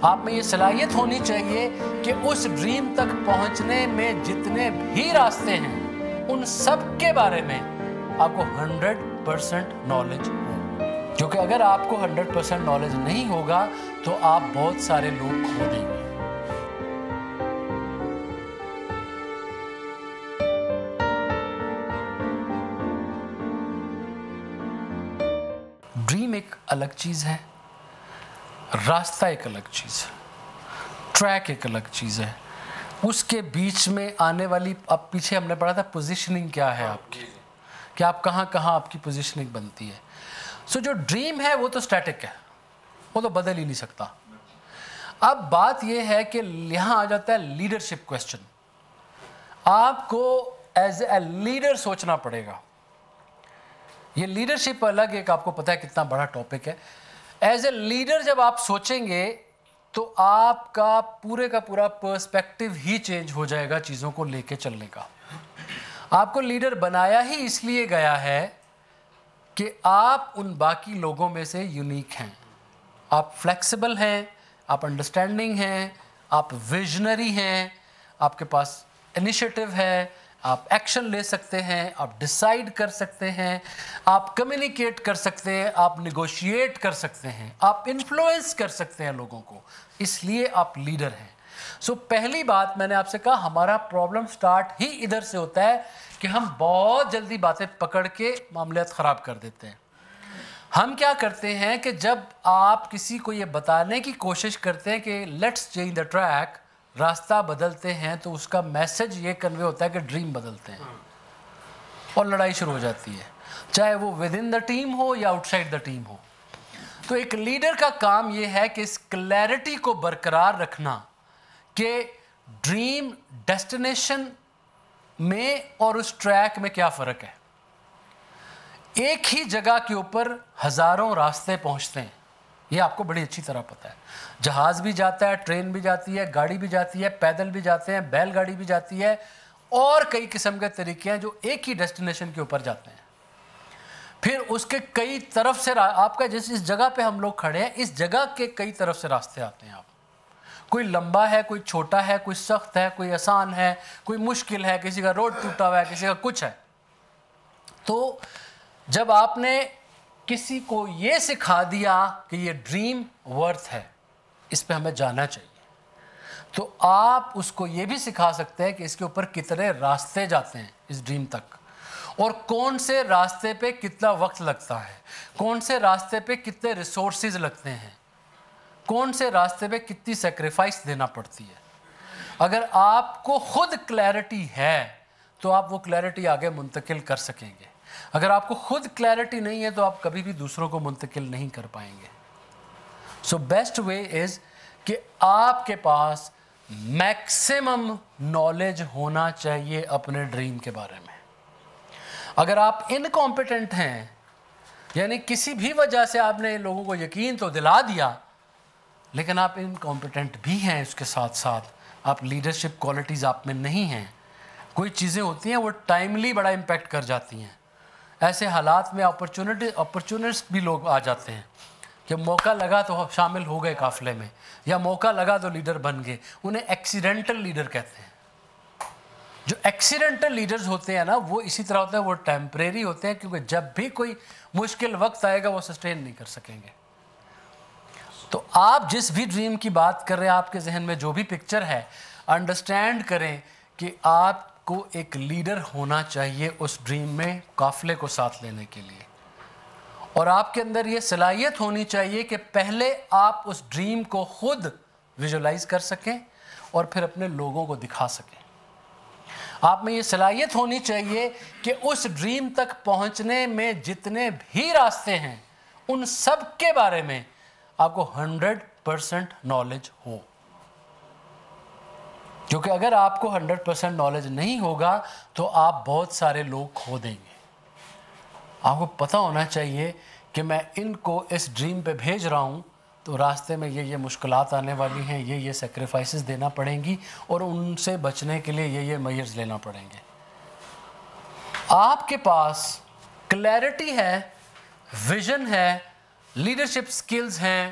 آپ میں یہ صلاحیت ہونی چاہیے کہ اس ڈریم تک پہنچنے میں جتنے بھی راستے ہیں ان سب کے بارے میں آپ کو 100% نالج ہو، کیونکہ اگر آپ کو 100% نالج نہیں ہوگا تو آپ بہت سارے لوگ کھو دیں گے۔ ڈریم ایک الگ چیز ہے، راستہ ایک الگ چیز ہے، ٹریک ایک الگ چیز ہے، اس کے بیچ میں آنے والی، اب پیچھے ہم نے پڑھا تھا پوزیشننگ کیا ہے آپ کی، کہ آپ کہاں کہاں آپ کی پوزیشننگ بنتی ہے۔ سو جو ڈریم ہے وہ تو سٹیٹک ہے، وہ تو بدل ہی نہیں سکتا۔ اب بات یہ ہے کہ یہاں آ جاتا ہے لیڈرشپ کویسچن۔ آپ کو ایز اے لیڈر سوچنا پڑے گا۔ یہ لیڈرشپ الگ ایک، آپ کو پتہ ہے کتنا بڑا ٹاپک ہے۔ ایز اے لیڈر جب آپ سوچیں گے تو آپ کا پورا پرسپیکٹو ہی چینج ہو جائے گا چیزوں کو لے کے چلنے کا۔ آپ کو لیڈر بنایا ہی اس لیے گیا ہے کہ آپ ان باقی لوگوں میں سے یونیک ہیں، آپ فلیکسیبل ہیں، آپ انڈرسٹینڈنگ ہیں، آپ ویژنری ہیں، آپ کے پاس انیشیٹو ہے، آپ ایکشن لے سکتے ہیں، آپ ڈیسائیڈ کر سکتے ہیں، آپ کمیونیکیٹ کر سکتے ہیں، آپ نیگوشیٹ کر سکتے ہیں، آپ انفلوئنس کر سکتے ہیں لوگوں کو، اس لیے آپ لیڈر ہیں۔ سو پہلی بات میں نے آپ سے کہا، ہمارا پرابلم سٹارٹ ہی ادھر سے ہوتا ہے کہ ہم بہت جلدی باتیں پکڑ کے معاملات خراب کر دیتے ہیں۔ ہم کیا کرتے ہیں کہ جب آپ کسی کو یہ بتانے کی کوشش کرتے ہیں کہ لیٹس چینج دا ٹریک، راستہ بدلتے ہیں، تو اس کا میسج یہ کنوے ہوتا ہے کہ ڈریم بدلتے ہیں، اور لڑائی شروع ہو جاتی ہے، چاہے وہ ود ان دا ٹیم ہو یا آؤٹ سائڈ دا ٹیم ہو۔ تو ایک لیڈر کا کام یہ ہے کہ اس کلیئرٹی کو برقرار رکھنا کہ ڈریم ڈیسٹینیشن میں اور اس ٹریک میں کیا فرق ہے۔ ایک ہی جگہ کے اوپر ہزاروں راستے پہنچتے ہیں، یہ آپ کو بڑی اچھی طرح پتہ ہے۔ جہاز بھی جاتا ہے، ٹرین بھی جاتی ہے، گاڑی بھی جاتی ہے، پیدل بھی جاتے ہیں، بیل گاڑی بھی جاتی ہے، اور کئی قسم کے طریقے ہیں جو ایک ہی ڈیسٹینیشن کے اوپر جاتے ہیں۔ پھر اس کے کئی طرف سے آپ کا اس جگہ پہ ہم لوگ کھڑے ہیں، اس جگہ کے کئی طرف سے راستے آتے ہیں۔ آپ کوئی لمبا ہے، کوئی چھوٹا ہے، کوئی سخت ہے، کوئی آسان ہے، کوئی مشکل ہے، کسی کا روڈ ٹوٹا ہوا ہے، کسی کا کچھ ہے۔ تو جب آپ نے کسی کو یہ سکھا دیا کہ یہ ڈریم ورتھ ہے، اس پہ ہمیں جانا چاہیے، تو آپ اس کو یہ بھی سکھا سکتے ہیں کہ اس کے اوپر کتنے راستے جاتے ہیں اس ڈریم تک، اور کون سے راستے پہ کتنا وقت لگتا ہے، کون سے راستے پہ کتنے ریسورسز لگتے ہیں، کون سے راستے پہ کتنی سیکریفائس دینا پڑتی ہے۔ اگر آپ کو خود کلیئرٹی ہے تو آپ وہ کلیئرٹی آگے منتقل کر سکیں گے۔ اگر آپ کو خود کلیئرٹی نہیں ہے تو آپ کبھی بھی دوسروں کو منتقل نہیں کر پائیں گے۔ سو بیسٹ وے از کہ آپ کے پاس میکسیمم نالج ہونا چاہیے اپنے ڈریم کے بارے میں۔ اگر آپ انکمپیٹنٹ ہیں، یعنی کسی بھی وجہ سے آپ نے لوگوں کو یقین تو دلا دیا لیکن آپ انکمپیٹنٹ بھی ہیں، اس کے ساتھ ساتھ آپ لیڈرشپ کوالٹیز آپ میں نہیں ہیں، کوئی چیزیں ہوتی ہیں وہ ٹائملی بڑا امپیکٹ کر جاتی ہیں۔ ایسے حالات میں اپرچونسٹ بھی لوگ آ جاتے ہیں کہ موقع لگا تو شامل ہو گئے قافلے میں، یا موقع لگا تو لیڈر بن گئے، انہیں ایکسیڈنٹل لیڈر کہتے ہیں۔ جو ایکسیڈنٹل لیڈرز ہوتے ہیں نا، وہ اسی طرح ہوتے ہیں، وہ ٹیمپریری ہوتے ہیں، کیونکہ جب بھی کوئی مشکل وقت آئے گا وہ سسٹین نہیں کر سکیں گے۔ تو آپ جس بھی ڈریم کی بات کر رہے ہیں، آپ کے ذہن میں جو بھی پکچر ہے، انڈرسٹینڈ کریں کہ آپ کو ایک لیڈر ہونا چاہیے اس ڈریم میں قافلے کو ساتھ لینے کے لیے، اور آپ کے اندر یہ صلاحیت ہونی چاہیے کہ پہلے آپ اس ڈریم کو خود ویژولائز کر سکیں اور پھر اپنے لوگوں کو دکھا سکیں۔ آپ میں یہ صلاحیت ہونی چاہیے کہ اس ڈریم تک پہنچنے میں جتنے بھی راستے ہیں ان سب کے بارے میں آپ کو 100% نالج ہو، کیونکہ اگر آپ کو 100% نالج نہیں ہوگا تو آپ بہت سارے لوگ کھو دیں گے۔ آپ کو پتہ ہونا چاہیے کہ میں ان کو اس ڈریم پہ بھیج رہا ہوں تو راستے میں یہ مشکلات آنے والی ہیں، یہ سیکریفائسز دینا پڑیں گی، اور ان سے بچنے کے لیے یہ میئرز لینا پڑیں گے۔ آپ کے پاس کلیئرٹی ہے، ویژن ہے، لیڈرشپ سکلز ہیں،